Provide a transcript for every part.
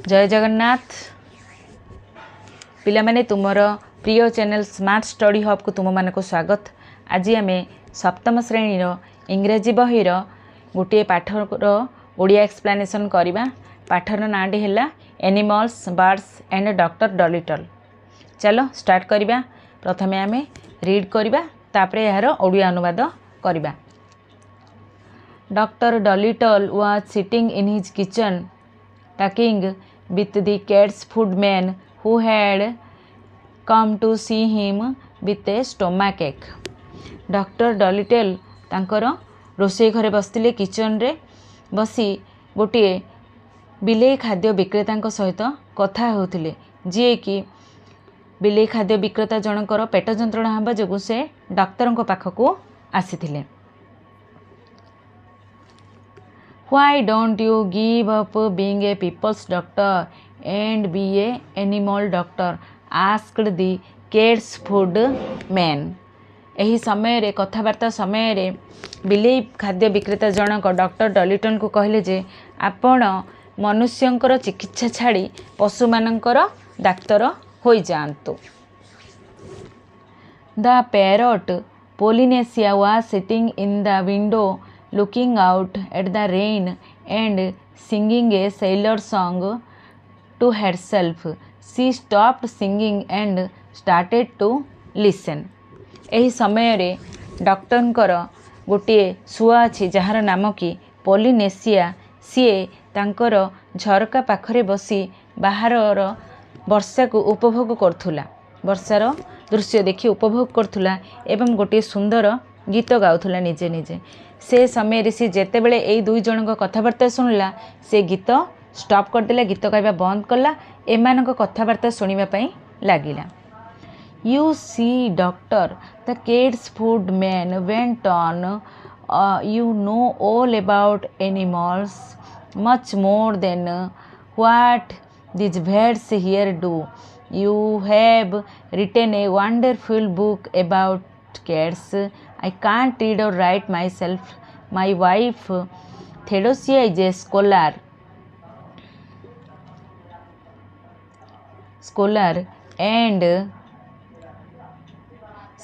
जय जगन्नाथ पिला माने तुमर प्रिय चैनल स्मार्ट स्टडी हब को तुम मान को स्वागत। आज आम सप्तम श्रेणी इंग्राजी बहीर गोटे पाठर ओडिया एक्सप्लेनेशन करवा। पाठर नाटी है एनिमल्स बर्ड्स एंड डॉक्टर डॉलिटल। चलो स्टार्ट करवा। प्रथम आम रीड करवा तापर यार ओडिया अनुवाद करवा। Doctor Dolittle was sitting in his kitchen talking with the cat's footman who had come to see him with a stomach ache. Doctor Dolittle तांकर रोषे घरे बसते किचन रे बसी गोटे बिलेई खाद्य विक्रेता सहित कथा होते जी कि बिलेई खाद्य विक्रेता जनकर पेट जंत्रणा हवा जो से डाक्तर पाखक आसी। Why don't you give up being a people's doctor and be a animal doctor? asked the cat's food man. एही समय रे कथबार्ता समय रे बिलेई खाद्य विक्रेता जनक डॉक्टर डॉलिटन को कहले जे आपण मनुष्यंकर चिकित्सा छाड़ी पशु मानकर डाक्तर होई जांतु। The parrot Polynesia was sitting in the window looking out at the rain and singing a sailor song to herself. She stopped singing and started to listen. एही समय रे डॉक्टरंकर गोटे शुआ अच्छी जार नाम कि पोलिनेसिया। सी तांकर झरका पाखरे बसी बाहर वर्षा को उपभोग करथुला। वर्षार दृश्य देखि उपभोग करथुला एवं गोटे सुंदर गीत गाउथुला निजे निजे। से समय सी जेते बेले एई दुई जनक कथबार्ता सुनला से गीत स्टॉप करदेला, गीत गाइबा बंद कला, एमानक कथबार्ता सुनिबा पई लागिला। You see doctor the cat's food man went on, you know all about animals, much more than what these birds here do. You have written a wonderful book about cats. I can't read or write myself. My wife Theodosia is a scholar and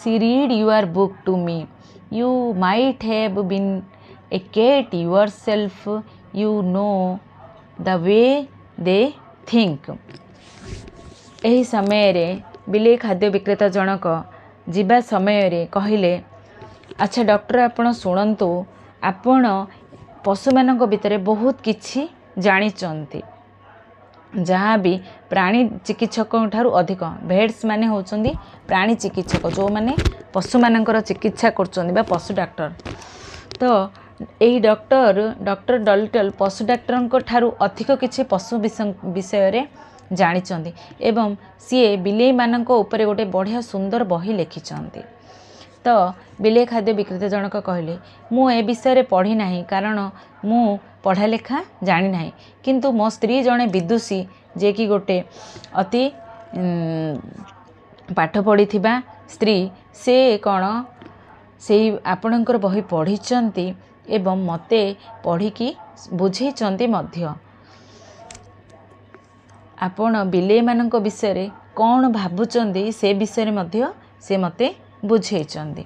she read your book to me. You might have been a cat yourself. You know the way they think. एही समय रे बिलेई खाद्य विक्रेता जनक जीवा समय रे कहिले, अच्छा डॉक्टर आपण शुणु, आपण पशु मान भितर बहुत किछि जानिचंती, जहाँ भी प्राणी चिकित्सक ठारू अधिक भेट्स माने होचंदी प्राणी चिकित्सक जो माने पशु मानकर चिकित्सा करचंदी बा पशु डॉक्टर। तो यही डॉक्टर डॉलिटल पशु डॉक्टर ठारू अधिक किछि पशु विषय रे जानिचंदी एवं सीए बिलेई मानक ऊपर गोटे बढ़िया सुंदर बही लिखिचंती। तो बिलेई खाद्य विक्रेता जनक कहले, मु ए विषय रे पढ़ी नाही कारण मु पढ़ा लेखा जानी नाही, किंतु मो स्त्री जड़े विदुषी जे कि गोटे अति पाठ पढ़ी थिबा स्त्री से कौन से आपणकर बही पढ़ी एवं मते पढ़ी बुझेइचंती मध्य। आपण बिलेई मानक विषय रे कौन भाबुचंदी से विषय मध्य से मते बुझेइचंदी।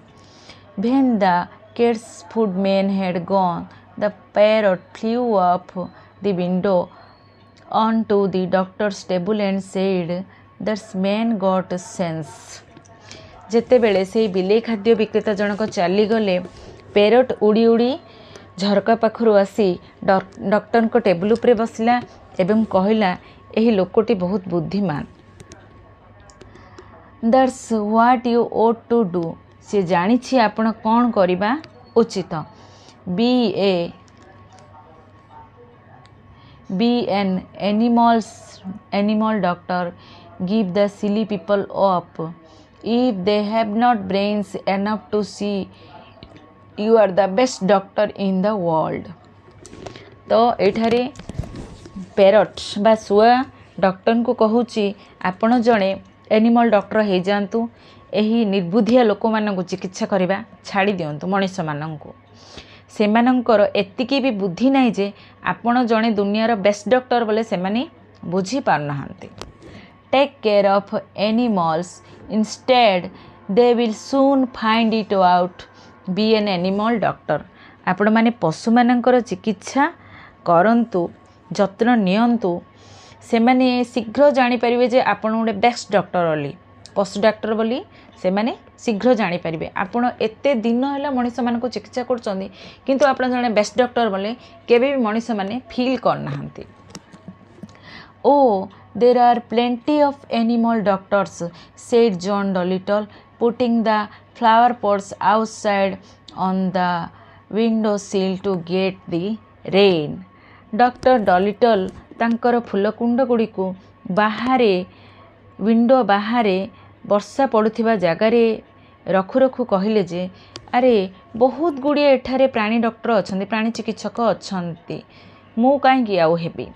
When the cat's footman had gone, the parrot flew off the window onto the doctor's table and said, "This man got sense." जेते बेले से बिलेई खाद्य विक्रेता जनक चली गले, पैरट उड़ी उड़ी झरका पाखरु आसी डॉक्टर को टेबल उपरे बसला एवं कहला, एही लोकटी बहुत बुद्धिमान। That's what you ought to do. से जानिछि आपण कौन करिबा उचित। Be an animal doctor. Give the silly people up. If they have not brains enough to see, you are the best doctor in the world. तो एठारे parrot बा शुआ doctor को कहूची, आपण जड़े एनिमल डॉक्टर हो जातु, यही निर्बुद्धिया लोक मानक चिकित्सा करवा छाड़ी दिंतु। मनीष मानक सेमानंकर एतिकी भी बुद्धि नहीं जे आपण जड़े दुनियार बेस्ट डॉक्टर बोले से बुझी पारनाहांती। Take care of animals instead they will soon find it out be an animal doctor. आपण माने पशु मानकर चिकित्सा करंतु जत्न नियंतु से माने शीघ्र जानी परिबे जे आपण गोटे बेस्ट डॉक्टर बोली पशु डॉक्टर बोली से माने शीघ्र जानी परिबे। आपण एते दिन हैला मनुष्य मान को चिकित्सा करछंदी किंतु आपण जने बेस्ट डॉक्टर बोले केबे भी मनुष्य माने feel करनाहांती। Oh, there are plenty of animal doctors, said John Dolittle, putting the flower pots outside on the windowsill to get the rain. Dr. Dolittle तांकर फूलकुंड गुड़ी को बाहरे विंडो बाहरे वर्षा पड़ुथिबा जगारे रखु रखु कहले जे अरे बहुत गुड़िए एठारे प्राणी डॉक्टर अछंती प्राणी चिकित्सक अछंती मु काहेकि आउ हेबी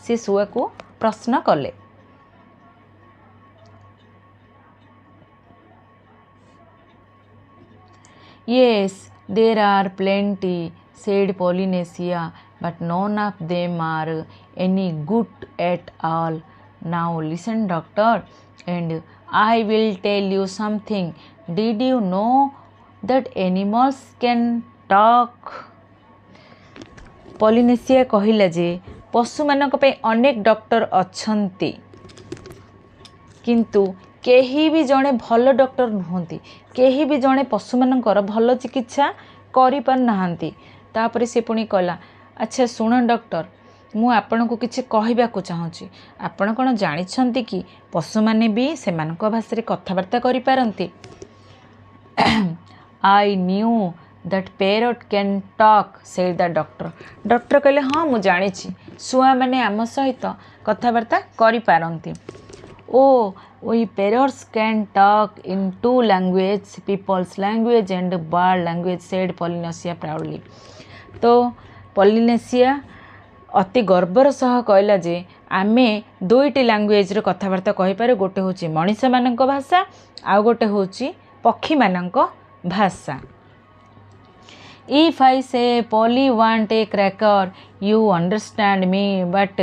से शुआ को प्रश्न कले। Yes, there are plenty, said Polynesia, but none of them are any good at all. Now listen, doctor, and I will tell you something. Did you know that animals can talk? Polynesia कहिला जे पशु मानक पे अनेक doctor अछंती किंतु केही भी जड़े भल डॉक्टर नुहंती केही भी जड़े पशु मानकर भल चिकित्सा करि पार नाहंती। तापरे से पुणी कहला अच्छा सुन डॉक्टर मु आपण को किछि कहबाकू चाहूँगी आपण कौन जानिछंती कि पशु माने भी सेमानक भाषा रे कथबार्ता करि पारंती। I knew that parrot can talk said the doctor. Doctor कहले हाँ मु जानिछि शुआ माने आम सहित कथबार्ता करि पारंती। ओ we parrots can talk in two languages, people's language and bird language, said Polynesia proudly. तो Polynesia अति गर्वर सह कहला जे आमे दुईटी लैंग्वेज रे कथबार्ता कहि पारे गोटे होची मनुष्य मानक भाषा आ गोटे होची पक्षी मानक भाषा। If I say Polly want a cracker, you understand me, but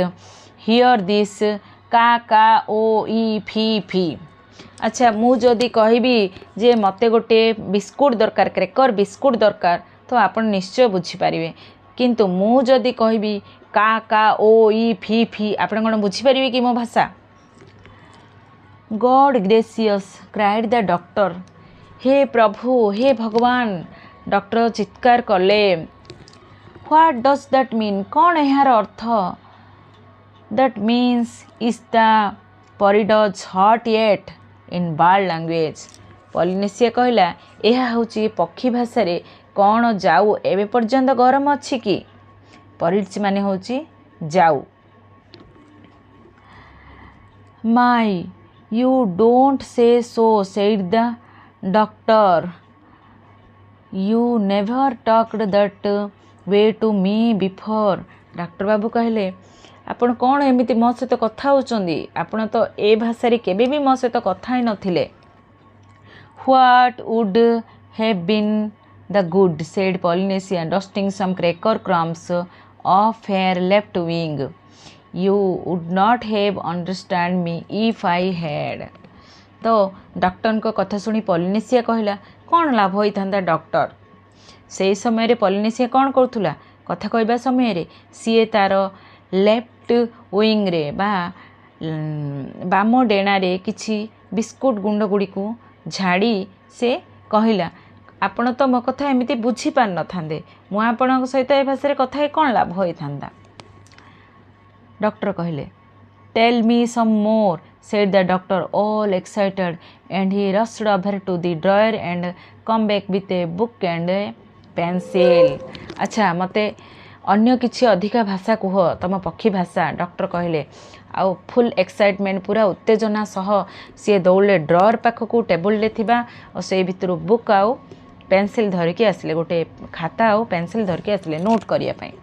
hear this का का ओ ई फी फी। अच्छा मु जदि कहबी जे मते गोटे बिस्कुट दरकार क्रेकर बिस्कुट दरकार तो आपण निश्चय बुझी पारिबे किंतु मु जदि कहबी का ओ ई फी फी आपण कोन बुझी पारिबे कि मो भाषा। God gracious cried the doctor. हे प्रभु हे भगवान डॉक्टर चित्कार कले। व्हाट डज दैट मीन कौन यार अर्थ। That means is the Porido's hot yet in bird language। Polynesia कहला यह होची पक्षी भाषा रे कौन जाऊ एबे पर्यंत गरम अछि कि। परिड्स माने होची जाऊ। My you don't say so, said the doctor. You never talked that way to me before। Doctor बाबू कहले आपण कौन एमिति मो सहित कथा होचंदी आपण तो ए भाषा रे केबे भी मो सहित कथा ही नथिले। What would have been the good, said Polynesia, dusting some cracker crumbs off her left wing. You would not have understand me if I had। तो डॉक्टर को कथा सुनी पॉलिनेसिया कहला कौन लाभ होई थांदा डॉक्टर। से समय रे पॉलिनेसिया कौन करथुला कथा कहबा समय रे सीए तार लेफ्ट विंग रे बा बाम डेना रे किछि बिस्कुट गुंड गुड़ी को झाड़ी से कहला आपण तो मो कथा एमिति बुझी पार न थांदे मु आपण सहित ए भाषा रे कथा कौन लाभ होई थांदा। डॉक्टर कहले tell me some more, said the doctor all excited, and he rushed over to the drawer and come back with a book and a pencil। अच्छा मते अन्य किछि अधिका भाषा कुह तम पक्षी भाषा। डॉक्टर कहले आउ फुल एक्साइटमेंट पूरा उत्तेजना सह सी दौड़े ड्रअर पाखक टेबुल रे थिबा और से भितर बुक आउ पेंसिल धरिकी आसले गोटे खाता आउ पेंसिल धरिकी आसले नोट करिया पई।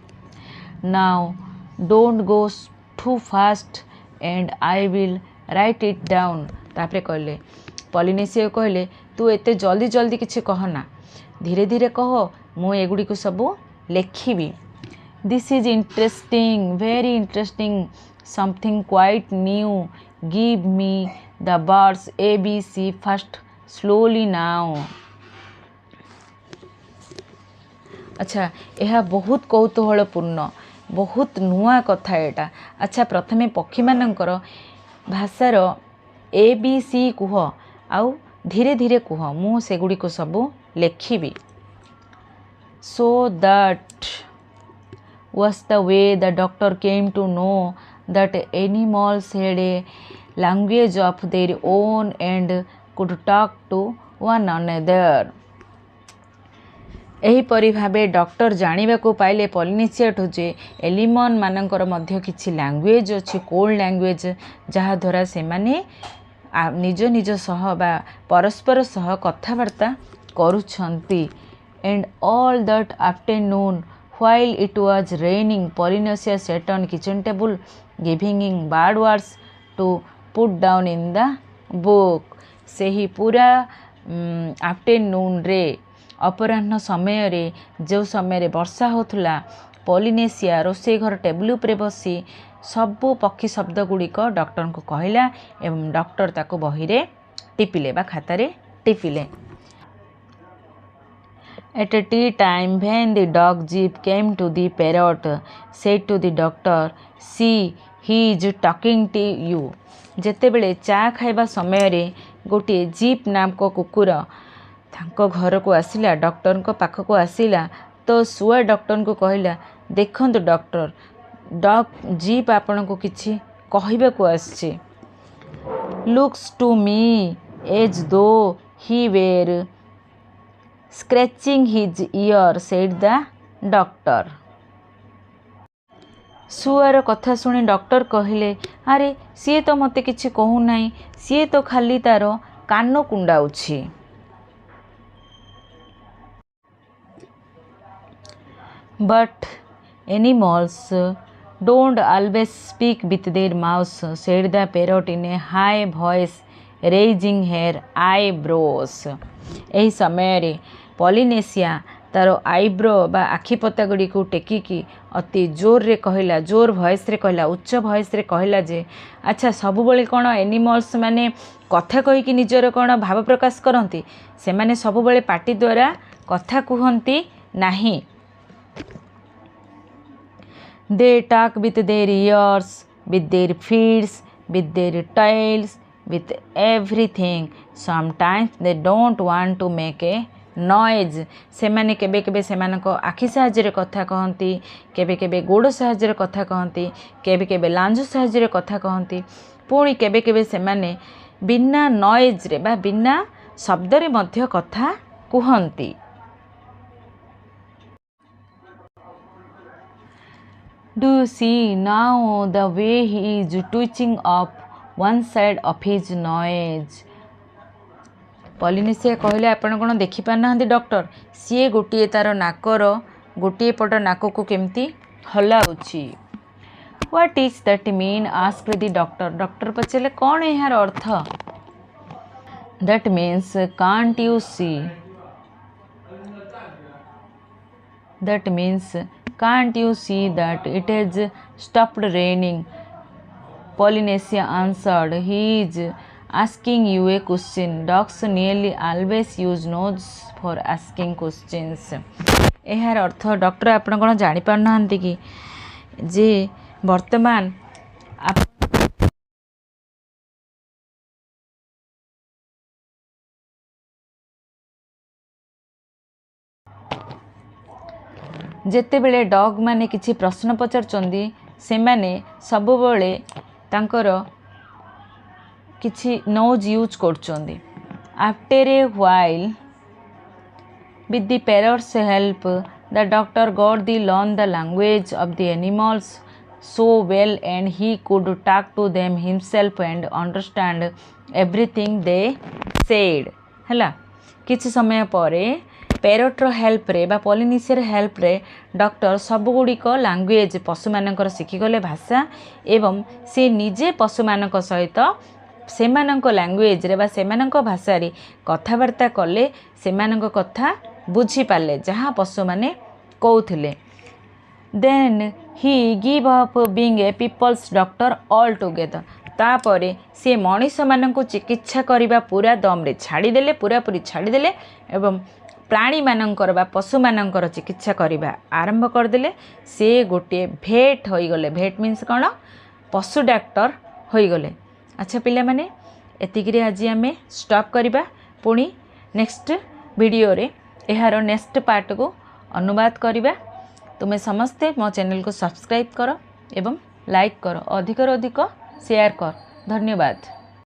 Now don't go too fast and I will write it down. तापरे कहले पॉलिनेसिया कहले तू एते जल्दी जल्दी किछि कहना धीरे धीरे कह मु एगुडी को सब लेखिबी। This is interesting very interesting, something quite new. Give me the words ABC first, slowly now. अच्छा यह बहुत कौतूहलपूर्ण बहुत नुआ कथा एटा। अच्छा प्रथमे पक्षी मानकर भाषार ABC कुह आउ धीरे धीरे कुह मु सेगुड़ी को सबू लेखिबी। So that was the way the doctor came to know that animals had a language of their own and could talk to one another. एहीपरि Bhave doctor जानिबाकू पाइले पॉलिनेशियाठू जे एलिमन मानकर मध्य किछि लैंग्वेज अछि कोड लैंग्वेज जहा द्वारा से माने निज निज सह बा परस्पर सह कथबार्ता करूछंती। And all that afternoon while it was raining Polynesia sat on kitchen table giving bad words to put down in the book. सेही पूरा आफ्टरनून रे अपराह्न समय रे जो समय रे वर्षा होथुला पॉलिनेशिया रोषे घर टेबुल उपरे बसी सबू पक्षी शब्द गुड़िक डॉक्टर को कहला एवं डॉक्टर ताको बही रे टिपिले बा खातारे टिपिले। At a tea time when the dog Jeep came to the parrot said to the doctor, "See, he is talking to you." जेतेबेले चा खाइबा समय रे गोटे जीप नाम को कुकुर तांको घर को आसिला डॉक्टर को पाख को आसिला तो सुआ डॉक्टर को कहला देखंतु डॉक्टर डॉग जीप आपण को किछि कहिबा को आछि। Looks to me as though he were scratching his ear said the doctor. सुआर कथा सुनी डॉक्टर कहले अरे सी तो मते किछि कहू नाही सी तो खाली तार कान कुंडाउछि। But animals don't always speak with their mouths, said the parrot in a high voice, raising her eyebrows. एही समय रे पॉलिनेशिया तार आईब्रो बा आखिपता गुड़ी को टेकिकी अति जोर रे कहला जोर भॉइस रे कहला उच्च भॉइस रे कहला जे अच्छा सब बेले कौन एनिमल्स माने कथा कही कि निजर कौन भाव प्रकाश करती से माने सब बेले पाटी द्वारा कथा कहती नाही। They talk with their ears, with their feet, with their tails, with everything. Sometimes they don't want to make a noise. से माने केबे केबे सेमानको आखि साहाଯ୍ୟରେ कथा कहती केबे केबे गोड़ साहाଯ୍ୟରେ कथा कहती केबे केबे लांज साहाଯ୍ୟରେ कथा कहती पुणी केबे केबे सेमाने बिना नॉइज रे बा बिना शब्द रे मध्य कथा कहती। Do you see now the way he is twitching up one side of his nose? Polynesia कहले आपण कौन देखि पाना डॉक्टर सी गोटे तार नाकर गोटे पट नाक को केमती हलाउछि। What is that mean asked the doctor doctor पचारे कौन यार अर्थ। That means can't you see that means can't you see that it has stopped raining. Polynesia answered, "He is asking you a question. Dogs nearly always use nose for asking questions." यार अर्थ doctor आप कौन जापर ना कि जे वर्तमान जेते बेले dog माने किछि प्रश्न पचारचंदी से माने सब बेले तांकर किछि नोज यूज करचंदी। After a while with the parrot's help the doctor got the learn the language of the animals so well and he could talk to them himself and understand everything they said। हला किछि समय परे पैरट्र help रे बा पॉलिनेशियर help रे doctor सबगुड़िक language पशु मानकर शिखिगले भाषा एवं से निजे पशु मानक सहित सेमानक लैंग्वेज रे बा सेमानक भाषा रे कथबार्ता कले सेमानक कथा बुझी पाले जहाँ पशु माने कहउथिले। Then he give up being a people's doctor altogether तापरे से मनीष मानक चिकित्सा करने पूरा दम्रे छाड़देले पूरापूरी छाड़देले एवं प्राणी मानकर बा पशु मानकर चिकित्सा करने आरंभ करदे से गोटे भेट हो गले भेट मीन्स कौन पशु डॉक्टर हो गले। अच्छा पिला माने एतिकरे आज आम स्टॉप करवा पुणी नेक्स्ट वीडियो रे यार नेक्स्ट पार्ट को अनुवाद करवा। तुम्हें समस्ते मो चैनल को सब्सक्राइब कर एवं लाइक कर अधिक अधिक शेयर कर। धन्यवाद।